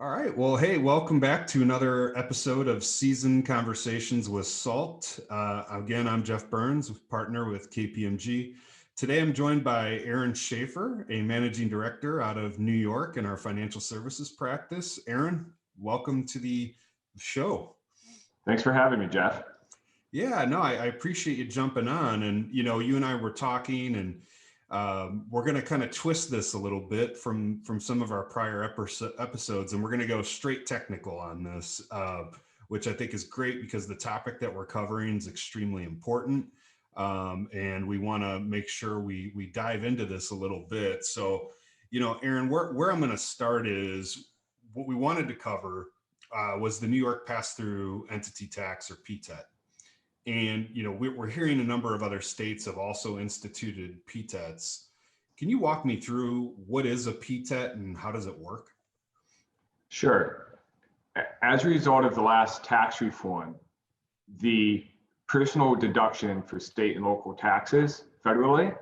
All right. Well, hey, welcome back to another episode of Seasoned Conversations with SALT. Again, I'm Jeff Burns, partner with KPMG. Today, I'm joined by Aaron Shafer, a managing director out of New York in our financial services practice. Aaron, welcome to the show. Thanks for having me, Jeff. Yeah, no, I appreciate you jumping on. And, you and I were talking, and we're going to kind of twist this a little bit from some of our prior episodes, and we're going to go straight technical on this, which I think is great because the topic that we're covering is extremely important. And we want to make sure we dive into this a little bit. So, Aaron, where I'm going to start is what we wanted to cover was the New York pass-through entity tax, or PTET. And, we're hearing a number of other states have also instituted PTETs. Can you walk me through what is a PTET and how does it work? Sure. As a result of the last tax reform, the personal deduction for state and local taxes federally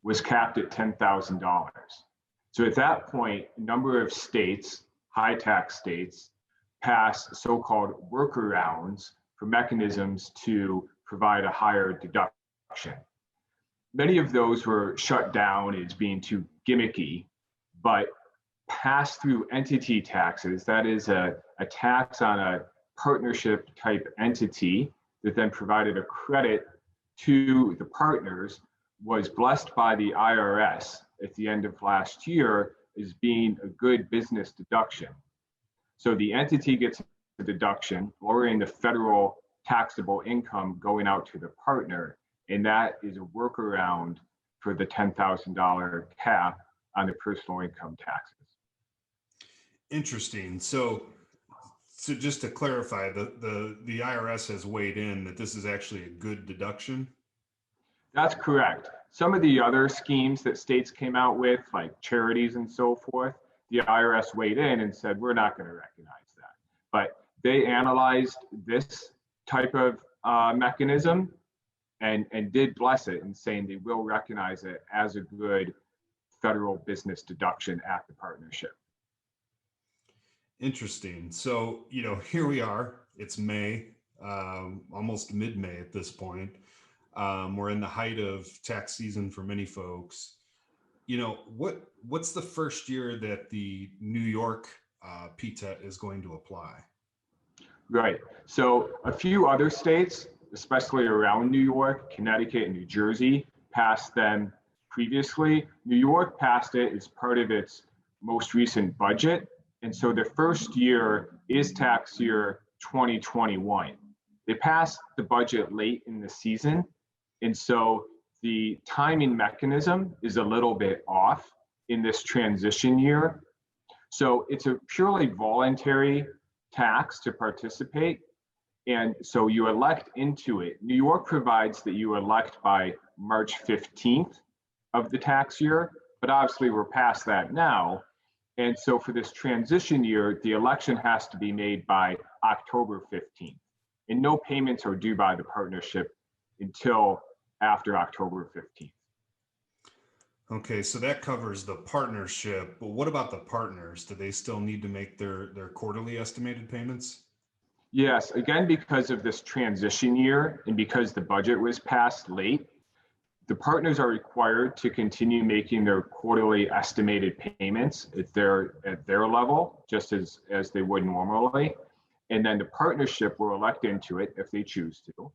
was capped at $10,000. So at that point, a number of states, high tax states, passed so-called workarounds for mechanisms to provide a higher deduction. Many of those were shut down as being too gimmicky, but pass-through entity taxes, that is a tax on a partnership type entity that then provided a credit to the partners, was blessed by the IRS at the end of last year as being a good business deduction. So the entity gets a deduction, lowering the federal taxable income going out to the partner, and that is a workaround for the $10,000 cap on the personal income taxes. Interesting. So just to clarify, the IRS has weighed in that this is actually a good deduction? That's correct. Some of the other schemes that states came out with, like charities and so forth, the IRS weighed in and said, we're not going to recognize that. But they analyzed this type of mechanism and did bless it and saying they will recognize it as a good federal business deduction at the partnership. Interesting. So, here we are. It's May, almost mid-May at this point. We're in the height of tax season for many folks. What's the first year that the New York PTET is going to apply? Right. So a few other states, especially around New York, Connecticut, and New Jersey, passed them previously. New York passed it as part of its most recent budget. And so the first year is tax year 2021. They passed the budget late in the season. And so the timing mechanism is a little bit off in this transition year. So it's a purely voluntary tax to participate. And so you elect into it. New York provides that you elect by March 15th of the tax year, but obviously we're past that now. And so for this transition year, the election has to be made by October 15th. And no payments are due by the partnership until after October 15th. Okay, so that covers the partnership, but what about the partners? Do they still need to make their quarterly estimated payments? Yes, again, because of this transition year and because the budget was passed late, the partners are required to continue making their quarterly estimated payments at their level, just as they would normally. And then the partnership will elect into it if they choose to.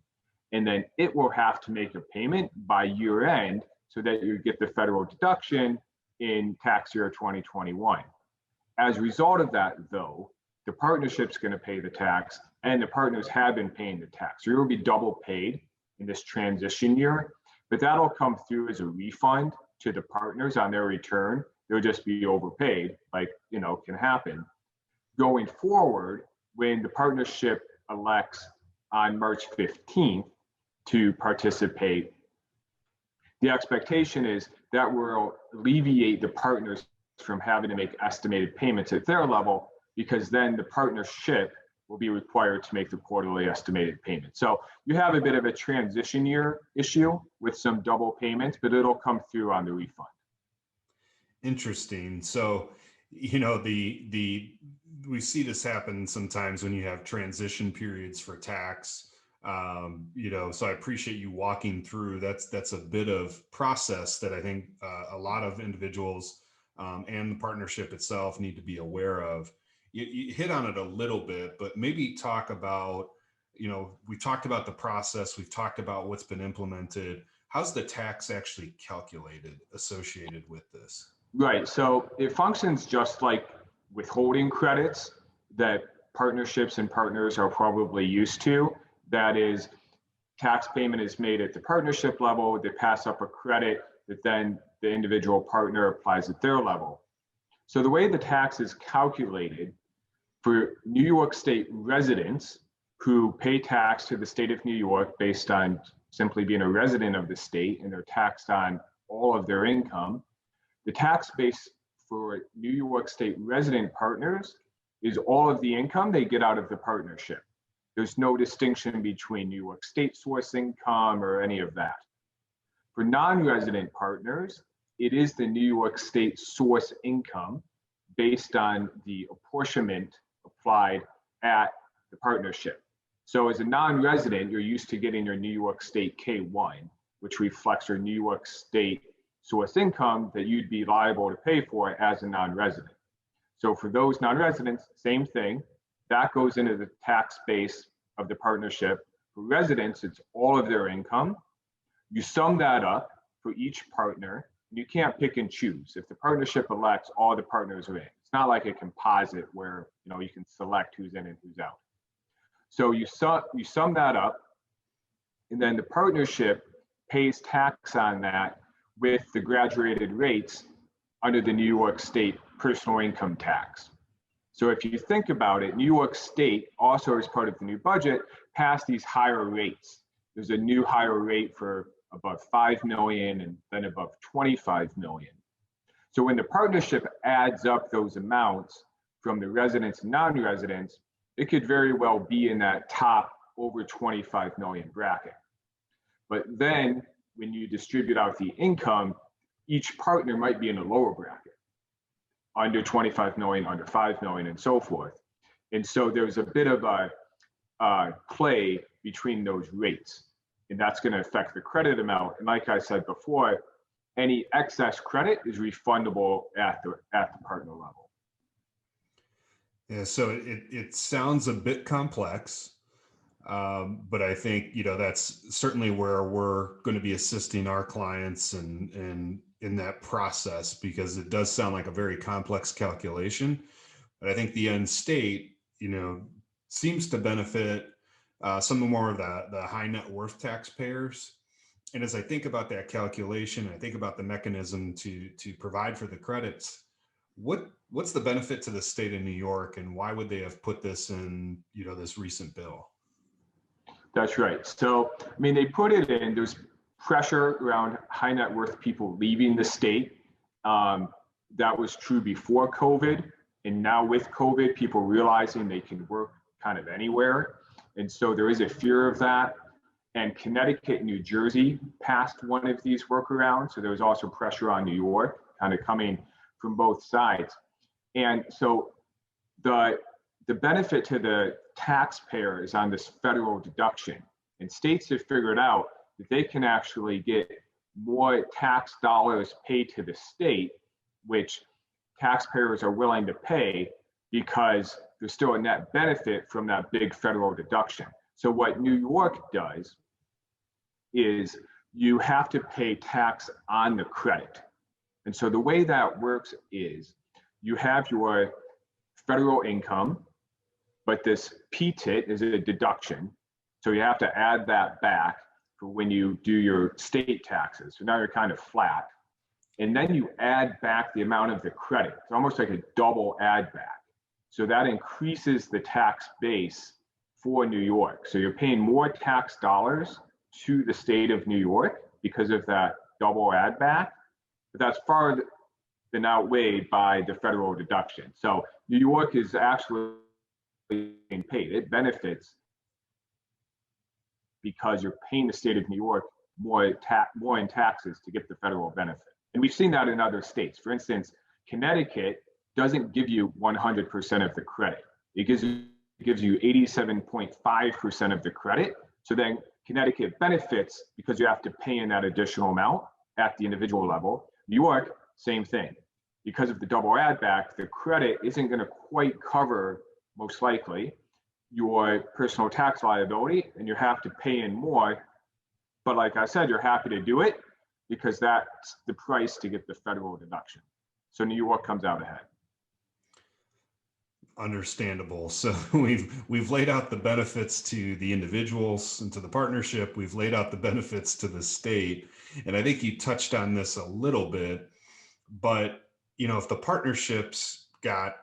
And then it will have to make a payment by year end so that you get the federal deduction in tax year 2021. As a result of that, though, the partnership's going to pay the tax, and the partners have been paying the tax. So you will be double paid in this transition year, but that'll come through as a refund to the partners on their return. They'll just be overpaid, like, can happen. Going forward, when the partnership elects on March 15th to participate, the expectation is that will alleviate the partners from having to make estimated payments at their level, because then the partnership will be required to make the quarterly estimated payment. So you have a bit of a transition year issue with some double payments, but it'll come through on the refund. Interesting. So, the we see this happen sometimes when you have transition periods for tax. So I appreciate you walking through. That's a bit of process that I think a lot of individuals and the partnership itself need to be aware of. You hit on it a little bit, but maybe talk about, we talked about the process, we've talked about what's been implemented. How's the tax actually calculated associated with this? Right. So it functions just like withholding credits that partnerships and partners are probably used to. That is, tax payment is made at the partnership level, they pass up a credit that then the individual partner applies at their level. So the way the tax is calculated for New York State residents who pay tax to the state of New York based on simply being a resident of the state, and they're taxed on all of their income, the tax base for New York State resident partners is all of the income they get out of the partnership. There's no distinction between New York State source income or any of that. For non-resident partners, it is the New York State source income based on the apportionment applied at the partnership. So as a non-resident, you're used to getting your New York State K-1, which reflects your New York State source income that you'd be liable to pay for as a non-resident. So for those non-residents, same thing, that goes into the tax base of the partnership. For residents, it's all of their income. You sum that up for each partner, and you can't pick and choose. If the partnership elects, all the partners are in. It's not like a composite where you can select who's in and who's out. So you sum that up, and then the partnership pays tax on that with the graduated rates under the New York State personal income tax. So if you think about it, New York State also, as part of the new budget, passed these higher rates. There's a new higher rate for above 5 million and then above 25 million. So when the partnership adds up those amounts from the residents and non-residents, it could very well be in that top over 25 million bracket. But then when you distribute out the income, each partner might be in a lower bracket, under 25 million, under 5 million, and so forth. And so there's a bit of a play between those rates, and that's going to affect the credit amount. And like I said before, any excess credit is refundable at the partner level. Yeah, so it sounds a bit complex, but I think that's certainly where we're going to be assisting our clients and in that process, because it does sound like a very complex calculation. But I think the end state, seems to benefit some more of the high net worth taxpayers. And as I think about that calculation, I think about the mechanism to provide for the credits. What's the benefit to the state of New York, and why would they have put this in, this recent bill? That's right. So, they put it in, there's pressure around high net worth people leaving the state. That was true before COVID. And now with COVID, people realizing they can work kind of anywhere. And so there is a fear of that. And Connecticut and New Jersey passed one of these workarounds. So there was also pressure on New York, kind of coming from both sides. And so the benefit to the taxpayer is on this federal deduction. And states have figured out that they can actually get more tax dollars paid to the state, which taxpayers are willing to pay because there's still a net benefit from that big federal deduction. So what New York does is you have to pay tax on the credit. And so the way that works is you have your federal income, but this PTET is a deduction. So you have to add that back for when you do your state taxes. So now you're kind of flat. And then you add back the amount of the credit. It's almost like a double add back. So that increases the tax base for New York. So you're paying more tax dollars to the state of New York because of that double add back. But that's far than outweighed by the federal deduction. So New York is actually being paid. It benefits because you're paying the state of New York more in taxes to get the federal benefit. And we've seen that in other states. For instance, Connecticut doesn't give you 100% of the credit. It gives you 87.5% of the credit. So then Connecticut benefits because you have to pay in that additional amount at the individual level. New York, same thing. Because of the double add back, the credit isn't going to quite cover, most likely, your personal tax liability, and you have to pay in more. But like I said, you're happy to do it because that's the price to get the federal deduction. So New York comes out ahead. Understandable. So we've laid out the benefits to the individuals and to the partnership. We've laid out the benefits to the state. And I think you touched on this a little bit, but if the partnerships got,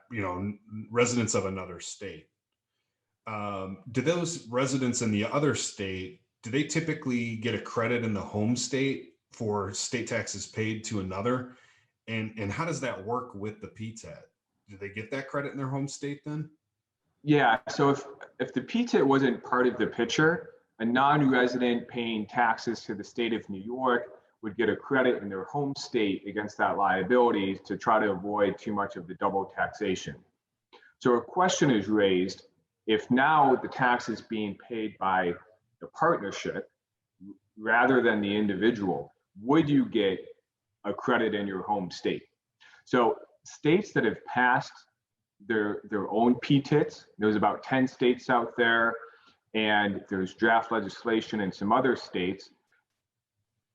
residents of another state, do those residents in the other state, do they typically get a credit in the home state for state taxes paid to another? And how does that work with the PTET? Do they get that credit in their home state then? Yeah, so if the PTET wasn't part of the picture, a non-resident paying taxes to the state of New York would get a credit in their home state against that liability to try to avoid too much of the double taxation. So a question is raised, if now the tax is being paid by the partnership rather than the individual, would you get a credit in your home state? So states that have passed their own PTETs, there's about 10 states out there, and there's draft legislation in some other states,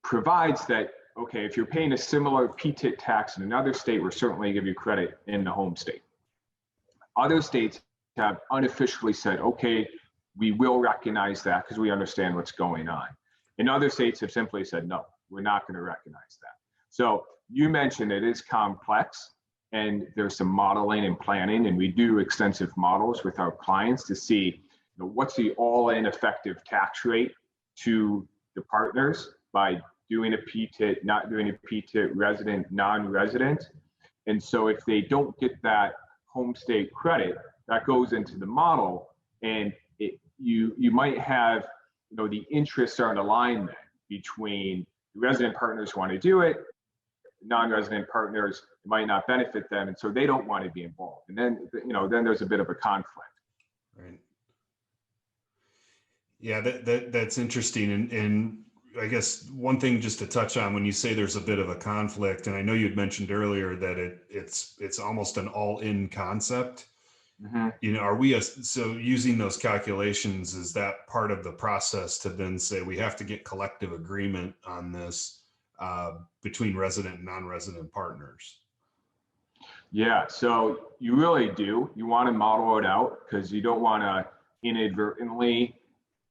provides that, okay, if you're paying a similar PTET tax in another state, we're certainly give you credit in the home state. Other states have unofficially said, okay, we will recognize that because we understand what's going on. And other states have simply said, no, we're not going to recognize that. So you mentioned it is complex, and there's some modeling and planning, and we do extensive models with our clients to see what's the all-in effective tax rate to the partners by doing a PTET, not doing a PTET, resident, non-resident. And so if they don't get that home state credit, that goes into the model, and you might have the interests are in alignment between the resident partners who want to do it, non-resident partners might not benefit them, and so they don't want to be involved. And then then there's a bit of a conflict. Right. Yeah, that's interesting. And I guess one thing just to touch on when you say there's a bit of a conflict, and I know you'd mentioned earlier that it's almost an all-in concept. Mm-hmm. Are we so using those calculations, is that part of the process to then say we have to get collective agreement on this between resident and non-resident partners? Yeah, so you really do. You want to model it out because you don't want to inadvertently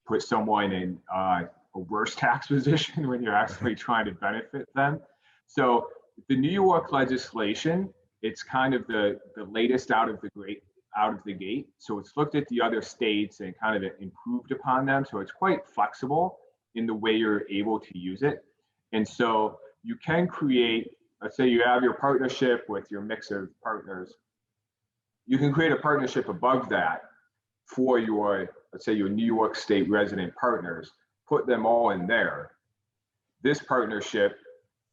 put someone in a worse tax position when you're actually trying to benefit them. So the New York legislation, it's kind of the latest out of the gate. So it's looked at the other states and kind of improved upon them. So it's quite flexible in the way you're able to use it. And so you can create, let's say you have your partnership with your mix of partners. You can create a partnership above that for your, let's say your New York State resident partners, put them all in there. This partnership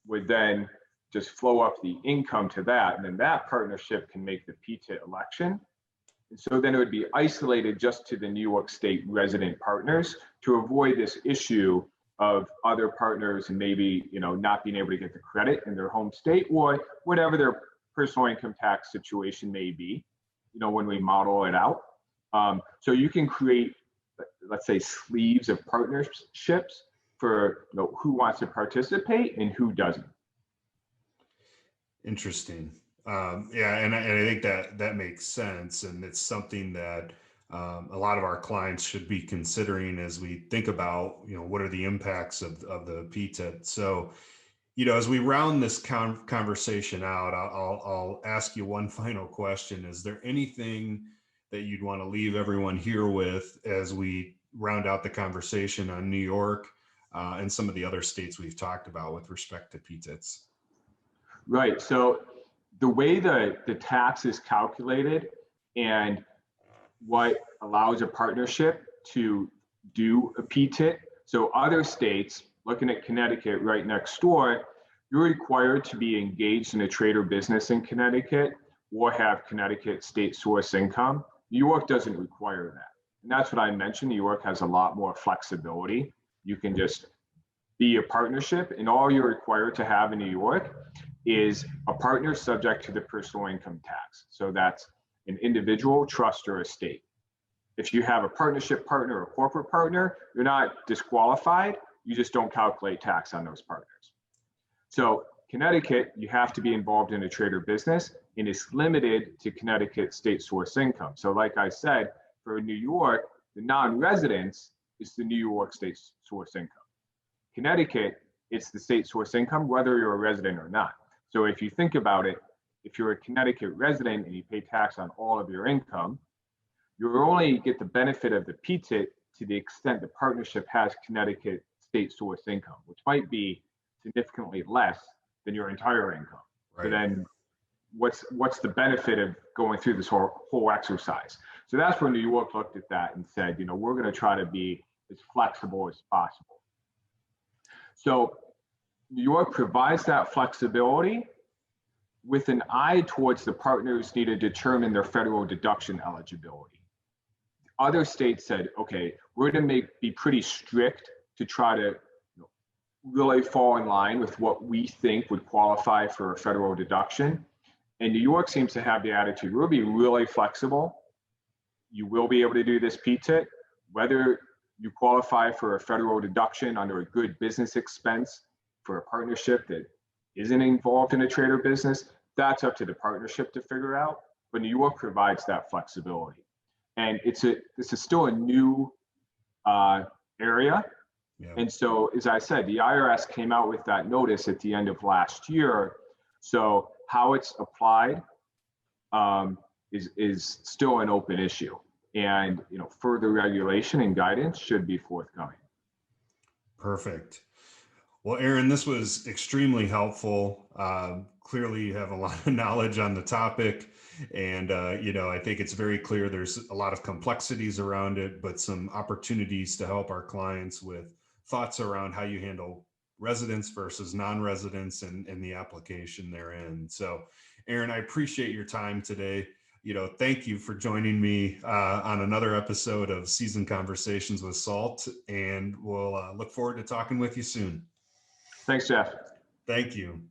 would then just flow up the income to that, and then that partnership can make the PTET election. And so then it would be isolated just to the New York State resident partners to avoid this issue of other partners and maybe not being able to get the credit in their home state or whatever their personal income tax situation may be, when we model it out. So you can create, let's say, sleeves of partnerships for who wants to participate and who doesn't. Interesting. Yeah, and I think that makes sense, and it's something that a lot of our clients should be considering as we think about what are the impacts of the PTET. So as we round this conversation out, I'll ask you one final question. Is there anything that you'd want to leave everyone here with as we round out the conversation on New York and some of the other states we've talked about with respect to PTETs? Right. So the way the tax is calculated and what allows a partnership to do a PTET. So other states, looking at Connecticut right next door, you're required to be engaged in a trade or business in Connecticut or have Connecticut state source income. New York doesn't require that. And that's what I mentioned. New York has a lot more flexibility. You can just be a partnership, and all you're required to have in New York is a partner subject to the personal income tax. So that's an individual, trust, or estate. If you have a partnership partner or corporate partner, you're not disqualified. You just don't calculate tax on those partners. So Connecticut, you have to be involved in a trade or business, and it's limited to Connecticut state source income. So like I said, for New York, the non-residents is the New York state source income. Connecticut, it's the state source income, whether you're a resident or not. So if you think about it, if you're a Connecticut resident and you pay tax on all of your income, you only get the benefit of the PTET to the extent the partnership has Connecticut state source income, which might be significantly less than your entire income. Right. So then what's the benefit of going through this whole exercise? So that's where New York looked at that and said, we're going to try to be as flexible as possible. So New York provides that flexibility with an eye towards the partners need to determine their federal deduction eligibility. Other states said, okay, we're going to be pretty strict to try to really fall in line with what we think would qualify for a federal deduction. And New York seems to have the attitude, we'll be really flexible. You will be able to do this PTET, whether you qualify for a federal deduction under a good business expense for a partnership that isn't involved in a trade or business, that's up to the partnership to figure out. But New York provides that flexibility. And this is still a new area. Yeah. And so, as I said, the IRS came out with that notice at the end of last year. So how it's applied is still an open issue. And further regulation and guidance should be forthcoming. Perfect. Well, Aaron, this was extremely helpful. Clearly, you have a lot of knowledge on the topic. And, I think it's very clear there's a lot of complexities around it, but some opportunities to help our clients with thoughts around how you handle residents versus non-residents and the application therein. So, Aaron, I appreciate your time today. Thank you for joining me on another episode of Seasoned Conversations with SALT, and we'll look forward to talking with you soon. Thanks, Jeff. Thank you.